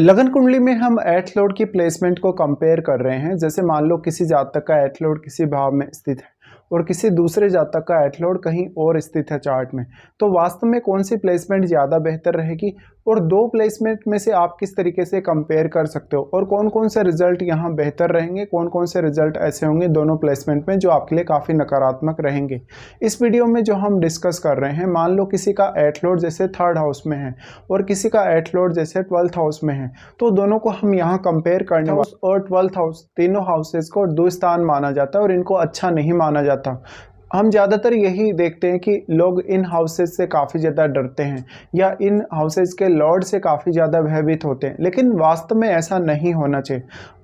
लगन कुंडली में हम एर्थ लॉर्ड की प्लेसमेंट को कंपेयर कर रहे हैं। जैसे मान लो किसी जातक का एर्थ लॉर्ड किसी भाव में स्थित है और किसी दूसरे जातक का एर्थ लॉर्ड कहीं और स्थित है चार्ट में, तो वास्तव में कौन सी प्लेसमेंट ज़्यादा बेहतर रहेगी और दो प्लेसमेंट में से आप किस तरीके से कंपेयर कर सकते हो और कौन कौन से रिजल्ट यहाँ बेहतर रहेंगे, कौन कौन से रिजल्ट ऐसे होंगे दोनों प्लेसमेंट में जो आपके लिए काफ़ी नकारात्मक रहेंगे। इस वीडियो में जो हम डिस्कस कर रहे हैं, मान लो किसी का एर्थ लॉर्ड जैसे थर्ड हाउस में है और किसी का एर्थ लॉर्ड जैसे 12th हाउस में है, तो दोनों को हम यहाँ कंपेयर करने हाउस और 12th हाउस तीनों हाउसेज को द्विस्थान माना जाता है और इनको अच्छा नहीं माना जाता। हम ज़्यादातर यही देखते हैं कि लोग इन हाउसेज से काफ़ी ज़्यादा डरते हैं या इन हाउसेज के लॉर्ड से काफ़ी ज़्यादा भयभीत होते हैं, लेकिन वास्तव में ऐसा नहीं होना चाहिए।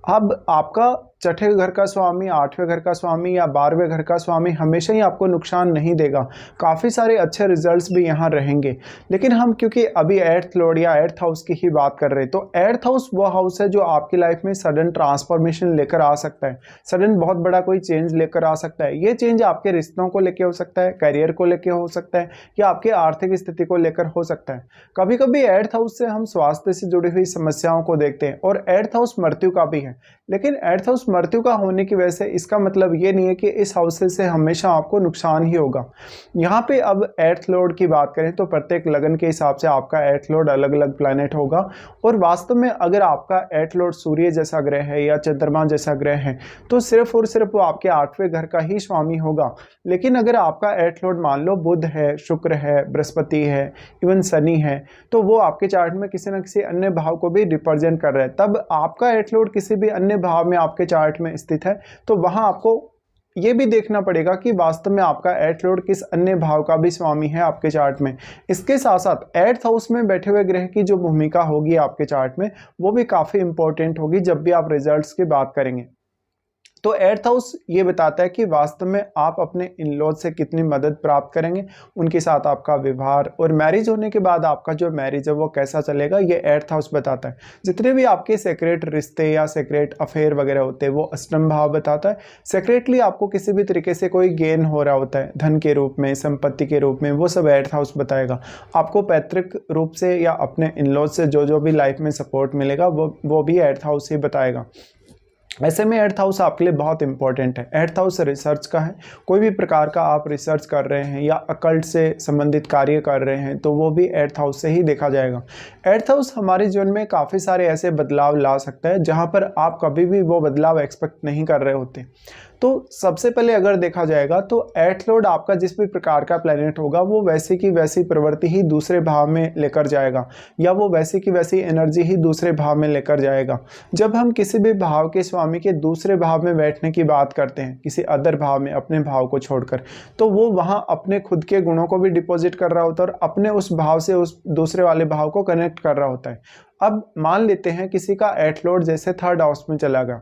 अब आपका छठे घर का स्वामी, आठवें घर का स्वामी या 12वें घर का स्वामी हमेशा ही आपको नुकसान नहीं देगा, काफ़ी सारे अच्छे रिजल्ट्स भी यहाँ रहेंगे। लेकिन हम क्योंकि अभी एर्थ लॉर्ड या एर्थ हाउस की ही बात कर रहे हैं, तो एर्थ हाउस वो हाउस है जो आपकी लाइफ में सडन ट्रांसफॉर्मेशन लेकर आ सकता है, सडन बहुत बड़ा कोई चेंज लेकर आ सकता है। ये चेंज आपके रिश्तों को लेकर हो सकता है, करियर को लेकर हो सकता है या आपके आर्थिक स्थिति को लेकर हो सकता है। कभी कभी एर्थ हाउस से हम स्वास्थ्य से जुड़ी हुई समस्याओं को देखते हैं और एर्थ हाउस मृत्यु का भी है, लेकिन एर्थ हाउस मृत्यु का होने की वजह से इसका मतलब ये नहीं है कि इस हाउस से हमेशा आपको नुकसान ही होगा। यहाँ पे अब एर्थ लॉर्ड की बात करें तो प्रत्येक लगन के हिसाब से आपका एर्थ लॉर्ड अलग अलग प्लैनेट होगा और वास्तव में अगर आपका एर्थ लॉर्ड सूर्य जैसा ग्रह है या चंद्रमा जैसा ग्रह है तो सिर्फ और सिर्फ वो आपके 8वें घर का ही स्वामी होगा। लेकिन अगर आपका एर्थ लॉर्ड मान लो बुध है, शुक्र है, बृहस्पति है, इवन शनि है, तो वो आपके चार्ट में किसी न किसी अन्य भाव को भी रिप्रेजेंट कर रहा है। तब आपका एर्थ लॉर्ड किसी भी अन्य भाव में आपके चार्ट में स्थित है तो वहां आपको ये भी देखना पड़ेगा कि वास्तव में आपका एर्थ लॉर्ड किस अन्य भाव का भी स्वामी है आपके चार्ट में। इसके साथ साथ एर्थ हाउस में बैठे हुए ग्रह की जो भूमिका होगी आपके चार्ट में वो भी काफ़ी इंपॉर्टेंट होगी जब भी आप रिजल्ट्स की बात करेंगे। तो एर्थ हाउस ये बताता है कि वास्तव में आप अपने इन लॉज से कितनी मदद प्राप्त करेंगे, उनके साथ आपका व्यवहार और मैरिज होने के बाद आपका जो मैरिज है वो कैसा चलेगा, ये एर्थ हाउस बताता है। जितने भी आपके सेक्रेट रिश्ते या सेक्रेट अफेयर वगैरह होते हैं वो अष्टम भाव बताता है। सेक्रेटली आपको किसी भी तरीके से कोई गेन हो रहा होता है धन के रूप में, संपत्ति के रूप में, वो सब एर्थ हाउस बताएगा। आपको पैतृक रूप से या अपने इन लॉज से जो भी लाइफ में सपोर्ट मिलेगा वो भी एर्थ हाउस ही बताएगा। ऐसे में एर्थ हाउस आपके लिए बहुत इंपॉर्टेंट है। एर्थ हाउस रिसर्च का है, कोई भी प्रकार का आप रिसर्च कर रहे हैं या अकल्ट से संबंधित कार्य कर रहे हैं तो वो भी एर्थ हाउस से ही देखा जाएगा। एर्थ हाउस हमारे जीवन में काफ़ी सारे ऐसे बदलाव ला सकता है जहाँ पर आप कभी भी वो बदलाव एक्सपेक्ट नहीं कर रहे होते। तो सबसे पहले अगर देखा जाएगा तो एर्थ लॉर्ड आपका जिस भी प्रकार का प्लेनेट होगा वो वैसी की वैसी प्रवृत्ति ही दूसरे भाव में लेकर जाएगा या वो वैसी की वैसी एनर्जी ही दूसरे भाव में लेकर जाएगा। जब हम किसी भी भाव के स्वामी के दूसरे भाव में बैठने की बात करते हैं, किसी अदर भाव में अपने भाव को छोड़कर, तो वो वहाँ अपने खुद के गुणों को भी डिपॉजिट कर रहा होता है और अपने उस भाव से उस दूसरे वाले भाव को कनेक्ट कर रहा होता है। अब मान लेते हैं किसी का एर्थ लॉर्ड जैसे थर्ड हाउस में चला गया,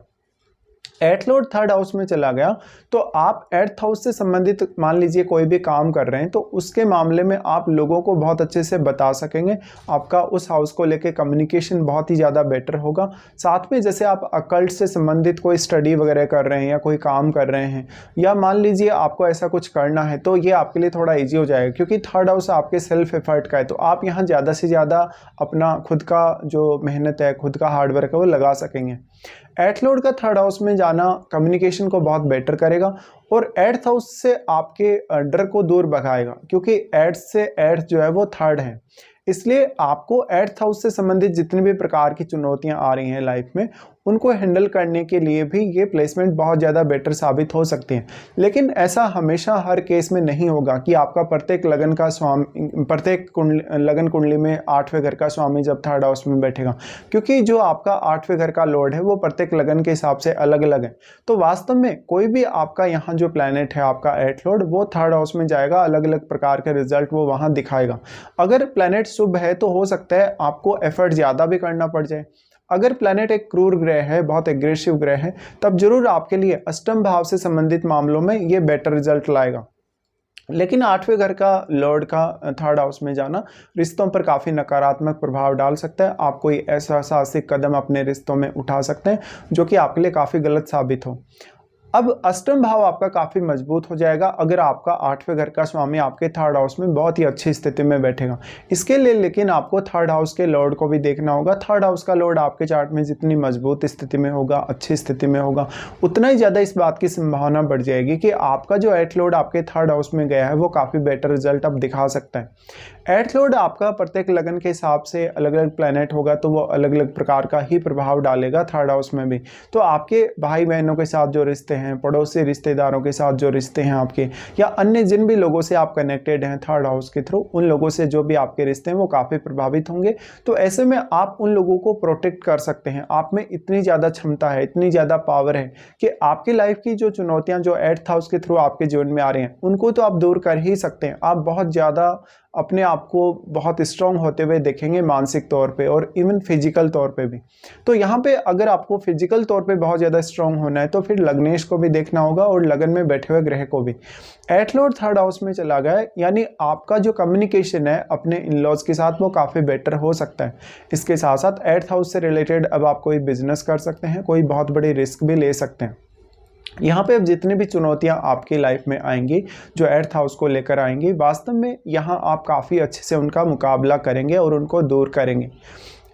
एर्थ लॉर्ड थर्ड हाउस में चला गया तो आप एर्थ हाउस से संबंधित मान लीजिए कोई भी काम कर रहे हैं तो उसके मामले में आप लोगों को बहुत अच्छे से बता सकेंगे। आपका उस हाउस को लेके कम्युनिकेशन बहुत ही ज़्यादा बेटर होगा। साथ में जैसे आप अकल्ट से संबंधित कोई स्टडी वगैरह कर रहे हैं या कोई काम कर रहे हैं या मान लीजिए आपको ऐसा कुछ करना है तो ये आपके लिए थोड़ा ईजी हो जाएगा क्योंकि थर्ड हाउस आपके सेल्फ एफर्ट का है, तो आप यहाँ ज़्यादा से ज़्यादा अपना खुद का जो मेहनत है, खुद का हार्डवर्क है वो लगा सकेंगे। एर्थ लॉर्ड का थर्ड हाउस में जाना कम्युनिकेशन को बहुत बेटर करेगा और एर्थ हाउस से आपके डर को दूर भगाएगा क्योंकि एर्थ से एर्थ जो है वो थर्ड है। इसलिए आपको एर्थ हाउस से संबंधित जितनी भी प्रकार की चुनौतियां आ रही हैं लाइफ में उनको हैंडल करने के लिए भी ये प्लेसमेंट बहुत ज़्यादा बेटर साबित हो सकती हैं। लेकिन ऐसा हमेशा हर केस में नहीं होगा कि आपका प्रत्येक लगन का स्वामी, प्रत्येक लगन कुंडली में 8वें घर का स्वामी जब थर्ड हाउस में बैठेगा, क्योंकि जो आपका 8वें घर का लॉर्ड है वो प्रत्येक लगन के हिसाब से अलग अलग है। तो वास्तव में कोई भी आपका यहाँ जो प्लैनेट है आपका एर्थ लॉर्ड वो थर्ड हाउस में जाएगा, अलग अलग प्रकार के रिजल्ट वो वहाँ दिखाएगा। अगर प्लैनेट शुभ है तो हो सकता है आपको एफर्ट ज़्यादा भी करना पड़ जाए। अगर प्लैनेट एक क्रूर ग्रह है, बहुत एग्रेसिव ग्रह है, तब जरूर आपके लिए अष्टम भाव से संबंधित मामलों में ये बेटर रिजल्ट लाएगा। लेकिन 8वें घर का लॉर्ड का थर्ड हाउस में जाना रिश्तों पर काफ़ी नकारात्मक प्रभाव डाल सकता है। आप कोई ऐसा साहसिक कदम अपने रिश्तों में उठा सकते हैं जो कि आपके लिए काफ़ी गलत साबित हो। अब अष्टम भाव आपका काफ़ी मजबूत हो जाएगा अगर आपका 8वें घर का स्वामी आपके थर्ड हाउस में बहुत ही अच्छी स्थिति में बैठेगा। इसके लिए लेकिन आपको थर्ड हाउस के लॉर्ड को भी देखना होगा। थर्ड हाउस का लॉर्ड आपके चार्ट में जितनी मजबूत स्थिति में होगा, अच्छी स्थिति में होगा, उतना ही ज़्यादा इस बात की संभावना बढ़ जाएगी कि आपका जो एट लॉर्ड आपके थर्ड हाउस में गया है वो काफ़ी बेटर रिजल्ट अब दिखा सकता है। एट लॉर्ड आपका प्रत्येक लगन के हिसाब से अलग अलग प्लैनेट होगा तो वो अलग अलग प्रकार का ही प्रभाव डालेगा थर्ड हाउस में भी। तो आपके भाई बहनों के साथ जो रिश्ते हैं, पड़ोसी रिश्तेदारों के साथ जो रिश्ते हैं आपके, या अन्य जिन भी लोगों से आप कनेक्टेड हैं थर्ड हाउस के थ्रू, उन लोगों से जो भी आपके रिश्ते हैं वो काफ़ी प्रभावित होंगे। तो ऐसे में आप उन लोगों को प्रोटेक्ट कर सकते हैं। आप में इतनी ज़्यादा क्षमता है, इतनी ज़्यादा पावर है कि आपकी लाइफ की जो चुनौतियाँ जो एट्थ हाउस के थ्रू आपके जीवन में आ रही हैं उनको तो आप दूर कर ही सकते हैं। आप बहुत ज़्यादा अपने आप को बहुत स्ट्रांग होते हुए देखेंगे मानसिक तौर पे और इवन फिजिकल तौर पे भी। तो यहाँ पे अगर आपको फिजिकल तौर पे बहुत ज़्यादा स्ट्रांग होना है तो फिर लग्नेश को भी देखना होगा और लगन में बैठे हुए ग्रह को भी। एट लॉर्ड थर्ड हाउस में चला गया यानी आपका जो कम्युनिकेशन है अपने इन लॉज के साथ वो काफ़ी बेटर हो सकता है। इसके साथ साथ एट्थ हाउस से रिलेटेड अब आप कोई बिजनेस कर सकते हैं, कोई बहुत बड़ी रिस्क भी ले सकते हैं। यहाँ पे अब जितनी भी चुनौतियाँ आपकी लाइफ में आएंगी जो एर्थ हाउस को लेकर आएंगी, वास्तव में यहाँ आप काफ़ी अच्छे से उनका मुकाबला करेंगे और उनको दूर करेंगे।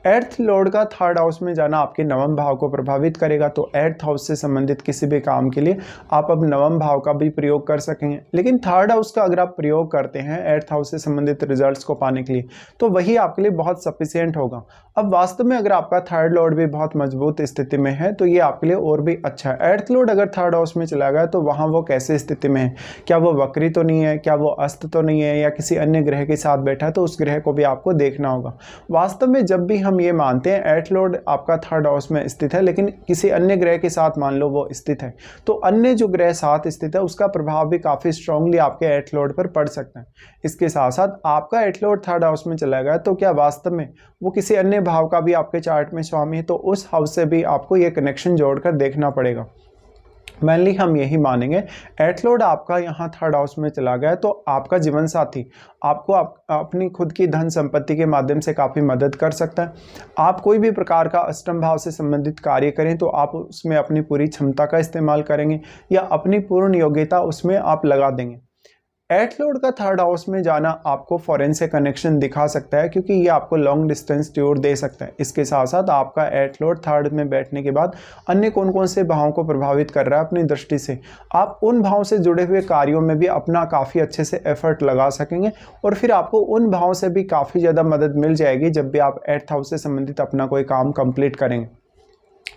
एर्थ लॉर्ड का थर्ड हाउस में जाना आपके नवम भाव को प्रभावित करेगा। तो एर्थ हाउस से संबंधित किसी भी काम के लिए आप अब नवम भाव का भी प्रयोग कर सकेंगे। लेकिन थर्ड हाउस का अगर आप प्रयोग करते हैं एर्थ हाउस से संबंधित रिजल्ट्स को पाने के लिए तो वही आपके लिए बहुत सफिशियंट होगा। अब वास्तव में अगर आपका थर्ड लॉर्ड भी बहुत मजबूत स्थिति में है तो ये आपके लिए और भी अच्छा है। एर्थ लॉर्ड अगर थर्ड हाउस में चला गया तो वहाँ वो कैसे स्थिति में है, क्या वो वक्री तो नहीं है, क्या वो अस्त तो नहीं है, या किसी अन्य ग्रह के साथ बैठा है, तो उस ग्रह को भी आपको देखना होगा। वास्तव में जब भी हम ये मानते हैं एट लॉर्ड आपका थर्ड हाउस में स्थित है लेकिन किसी अन्य ग्रह के साथ मान लो वो स्थित है तो अन्य जो ग्रह साथ स्थित है उसका प्रभाव भी काफ़ी स्ट्रांगली आपके एट लॉर्ड पर पड़ सकता है। इसके साथ साथ आपका एट लॉर्ड थर्ड हाउस में चला गया तो क्या वास्तव में वो किसी अन्य भाव का भी आपके चार्ट में स्वामी है, तो उस हाउस से भी आपको ये कनेक्शन जोड़कर देखना पड़ेगा। मेनली हम यही मानेंगे एट लॉर्ड आपका यहाँ थर्ड हाउस में चला गया तो आपका जीवन साथी आपको अपनी खुद की धन संपत्ति के माध्यम से काफ़ी मदद कर सकता है। आप कोई भी प्रकार का अष्टम भाव से संबंधित कार्य करें तो आप उसमें अपनी पूरी क्षमता का इस्तेमाल करेंगे या अपनी पूर्ण योग्यता उसमें आप लगा देंगे। एट लॉर्ड का थर्ड हाउस में जाना आपको फॉरेन से कनेक्शन दिखा सकता है क्योंकि ये आपको लॉन्ग डिस्टेंस टूर दे सकता है। इसके साथ साथ आपका एट लॉर्ड थर्ड में बैठने के बाद अन्य कौन कौन से भावों को प्रभावित कर रहा है अपनी दृष्टि से, आप उन भावों से जुड़े हुए कार्यों में भी अपना काफ़ी अच्छे से एफर्ट लगा सकेंगे और फिर आपको उन भावों से भी काफ़ी ज़्यादा मदद मिल जाएगी जब भी आप एट्थ हाउस से संबंधित अपना कोई काम कंप्लीट करेंगे।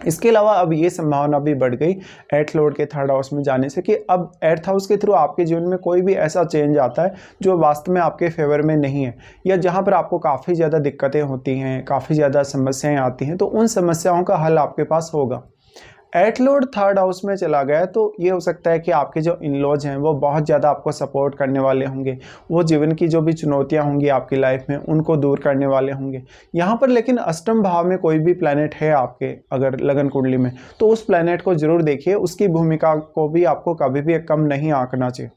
इसके अलावा अब ये संभावना भी बढ़ गई एट लॉर्ड के थर्ड हाउस में जाने से कि अब एट्थ हाउस के थ्रू आपके जीवन में कोई भी ऐसा चेंज आता है जो वास्तव में आपके फेवर में नहीं है या जहाँ पर आपको काफ़ी ज़्यादा दिक्कतें होती हैं, काफ़ी ज़्यादा समस्याएं आती हैं, तो उन समस्याओं का हल आपके पास होगा। एट लॉर्ड थर्ड हाउस में चला गया तो ये हो सकता है कि आपके जो इन लॉज हैं वो बहुत ज़्यादा आपको सपोर्ट करने वाले होंगे, वो जीवन की जो भी चुनौतियां होंगी आपकी लाइफ में उनको दूर करने वाले होंगे। यहाँ पर लेकिन अष्टम भाव में कोई भी प्लैनेट है आपके अगर लगन कुंडली में तो उस प्लैनेट को जरूर देखिए, उसकी भूमिका को भी आपको कभी भी कम नहीं आंकना चाहिए।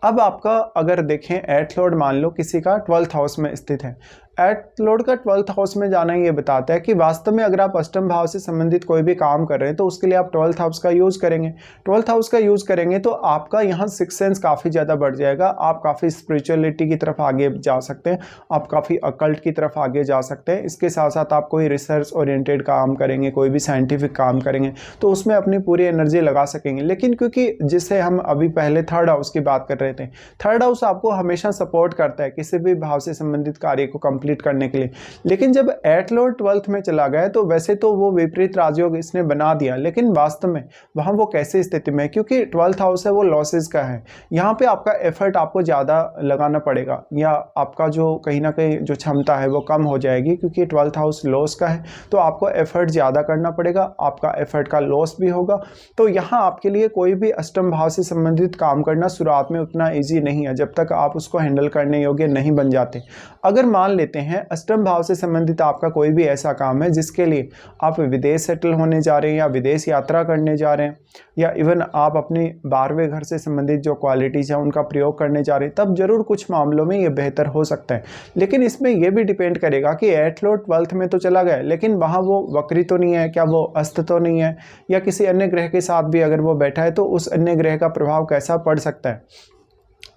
अब आपका अगर देखें एट लॉर्ड मान लो किसी का 12th हाउस में स्थित है, एट लॉर्ड का 12th हाउस में जाना ये बताता है कि वास्तव में अगर आप अष्टम भाव से संबंधित कोई भी काम कर रहे हैं तो उसके लिए आप 12th हाउस का यूज़ करेंगे। 12th हाउस का यूज़ करेंगे तो आपका यहाँ सिक्स सेंस काफ़ी ज़्यादा बढ़ जाएगा, आप काफ़ी स्पिरिचुअलिटी की तरफ आगे जा सकते हैं, आप काफ़ी अकल्ट की तरफ आगे जा सकते हैं। इसके साथ साथ आप कोई रिसर्च ओरिएंटेड काम करेंगे, कोई भी साइंटिफिक काम करेंगे तो उसमें अपनी पूरी एनर्जी लगा सकेंगे। लेकिन क्योंकि जिससे हम अभी पहले थर्ड हाउस की बात कर रहे थे, थर्ड हाउस आपको हमेशा सपोर्ट करता है किसी भी भाव से संबंधित कार्य को कंप्लीट करने के लिए, लेकिन जब एट लॉर्ड 12th में चला गया तो वैसे तो वो विपरीत राजयोग इसने बना दिया, लेकिन वास्तव में वहां वो कैसे स्थिति में है क्योंकि 12th हाउस है वो लॉसेस का है। यहाँ पे आपका एफर्ट आपको ज़्यादा लगाना पड़ेगा या आपका जो कहीं ना कहीं जो क्षमता है वो कम हो जाएगी क्योंकि 12th हाउस लॉस का है, तो आपको एफर्ट ज़्यादा करना पड़ेगा, आपका एफर्ट का लॉस भी होगा। तो यहाँ आपके लिए कोई भी अष्टम भाव से संबंधित काम करना शुरुआत में उतना ईजी नहीं है जब तक आप उसको हैंडल करने योग्य नहीं बन जाते। अगर मान लेते लेते हैं अष्टम भाव से संबंधित आपका कोई भी ऐसा काम है जिसके लिए आप विदेश सेटल होने जा रहे हैं या विदेश यात्रा करने जा रहे हैं, या इवन आप अपने 12वें घर से संबंधित जो क्वालिटीज़ हैं उनका प्रयोग करने जा रहे हैं, तब जरूर कुछ मामलों में ये बेहतर हो सकता है। लेकिन इसमें यह भी डिपेंड करेगा कि 8 लॉर्ड 12th में तो चला गया, लेकिन वहाँ वो वक्री तो नहीं है, क्या वो अस्त तो नहीं है, या किसी अन्य ग्रह के साथ भी अगर वो बैठा है तो उस अन्य ग्रह का प्रभाव कैसा पड़ सकता है।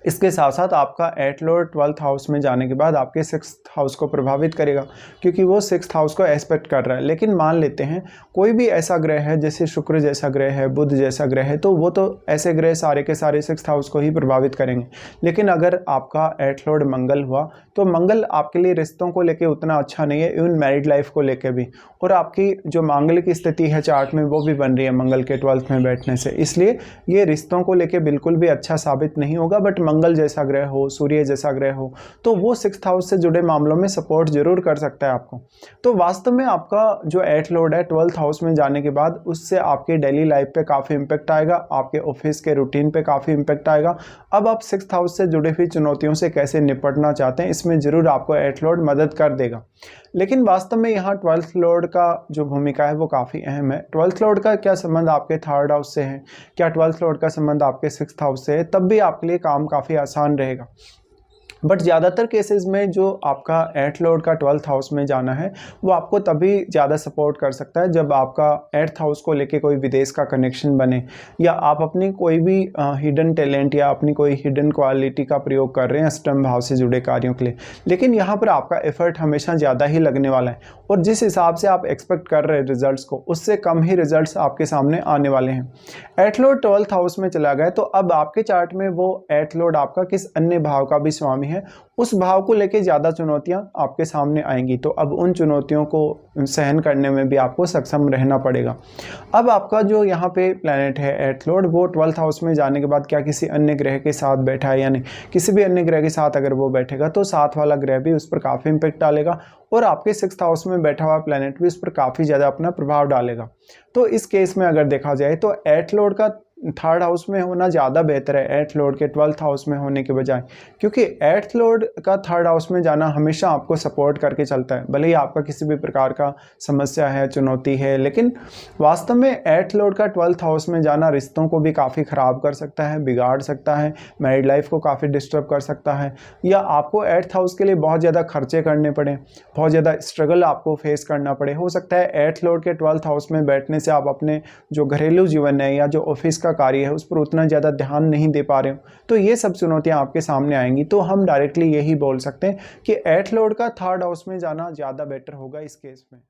इसके साथ साथ आपका 8 लॉर्ड 12th हाउस में जाने के बाद आपके 6th हाउस को प्रभावित करेगा, क्योंकि वो 6th हाउस को एस्पेक्ट कर रहा है। लेकिन मान लेते हैं कोई भी ऐसा ग्रह है जैसे शुक्र जैसा ग्रह है, बुध जैसा ग्रह है, तो वो तो ऐसे ग्रह सारे के सारे 6th हाउस को ही प्रभावित करेंगे। लेकिन अगर आपका 8 लॉर्ड मंगल हुआ तो मंगल आपके लिए रिश्तों को लेकर उतना अच्छा नहीं है, इवन मैरिड लाइफ को लेकर भी, और आपकी जो मांगलिक स्थिति है चार्ट में वो भी बन रही है मंगल के 12th में बैठने से, इसलिए ये रिश्तों को लेकर बिल्कुल भी अच्छा साबित नहीं होगा। बट मंगल जैसा ग्रह हो, सूर्य जैसा ग्रह हो, तो वो 6th हाउस से जुड़े मामलों में सपोर्ट जरूर कर सकता है आपको। तो वास्तव में आपका जो 8 लॉर्ड है 12th हाउस में जाने के बाद उससे आपके डेली लाइफ पे काफ़ी इंपैक्ट आएगा, आपके ऑफिस के रूटीन पे काफ़ी इंपैक्ट आएगा। अब आप 6th हाउस से जुड़े हुई चुनौतियों से कैसे निपटना चाहते हैं, इसमें जरूर आपको 8 लॉर्ड मदद कर देगा। लेकिन वास्तव में यहाँ 12th लॉर्ड का जो भूमिका है वो काफ़ी अहम है। 12th लॉर्ड का क्या संबंध आपके 3rd हाउस से है, क्या 12th लॉर्ड का संबंध आपके 6th हाउस से है, तब भी आपके लिए काम काफ़ी आसान रहेगा। बट ज़्यादातर केसेस में जो आपका 8 लॉर्ड का 12th हाउस में जाना है वो आपको तभी ज़्यादा सपोर्ट कर सकता है जब आपका 8th हाउस को लेके कोई विदेश का कनेक्शन बने, या आप अपनी कोई भी हिडन टैलेंट या अपनी कोई हिडन क्वालिटी का प्रयोग कर रहे हैं अष्टम भाव से जुड़े कार्यों के लिए। लेकिन यहाँ पर आपका एफर्ट हमेशा ज़्यादा ही लगने वाला है, और जिस हिसाब से आप एक्सपेक्ट कर रहे हैं रिजल्ट्स को, उससे कम ही रिजल्ट्स आपके सामने आने वाले हैं। 8 लॉर्ड 12th हाउस में चला गया तो अब आपके चार्ट में वो 8 लॉर्ड आपका किस अन्य भाव का भी स्वामी है, उस भाव को लेके ज़्यादा चुनौतियां आपके सामने आएंगी। तो अब उन चुनौतियों को सहन करने में भी आपको सक्षम रहना पड़ेगा। अब आपका जो यहाँ पे प्लैनेट है 8 लॉर्ड, वो 12th हाउस में जाने के बाद क्या किसी अन्य ग्रह के साथ बैठा है या नहीं, किसी भी अन्य ग्रह के साथ अगर वो बैठेगा तो साथ वाला ग्रह भी उस पर काफ़ी इंपैक्ट डालेगा, और आपके 6th हाउस में बैठा हुआ प्लैनेट भी उस पर काफ़ी ज़्यादा अपना प्रभाव डालेगा। तो इस केस में अगर देखा जाए तो 8 लॉर्ड का 3rd हाउस में होना ज़्यादा बेहतर है 8 लॉर्ड के 12th हाउस में होने के बजाय, क्योंकि 8th लॉर्ड का 3rd हाउस में जाना हमेशा आपको सपोर्ट करके चलता है। भले ही आपका किसी भी प्रकार का समस्या है, चुनौती है, लेकिन वास्तव में 8 लॉर्ड का 12th हाउस में जाना रिश्तों को भी काफ़ी ख़राब कर सकता है, बिगाड़ सकता है, मैरिड लाइफ को काफ़ी डिस्टर्ब कर सकता है, या आपको 8th हाउस के लिए बहुत ज़्यादा खर्चे करने पड़े, बहुत ज़्यादा स्ट्रगल आपको फेस करना पड़े। हो सकता है 8 लॉर्ड के 12th हाउस में बैठने से आप अपने जो घरेलू जीवन है या जो ऑफिस का कार्य है उस पर उतना ज़्यादा ध्यान नहीं दे पा रहे हो, तो ये सब चुनौतियां आपके सामने आएंगी। तो हम डायरेक्टली यही बोल सकते हैं कि 8 लॉर्ड का 3rd हाउस में जाना ज़्यादा बेटर होगा इस केस में।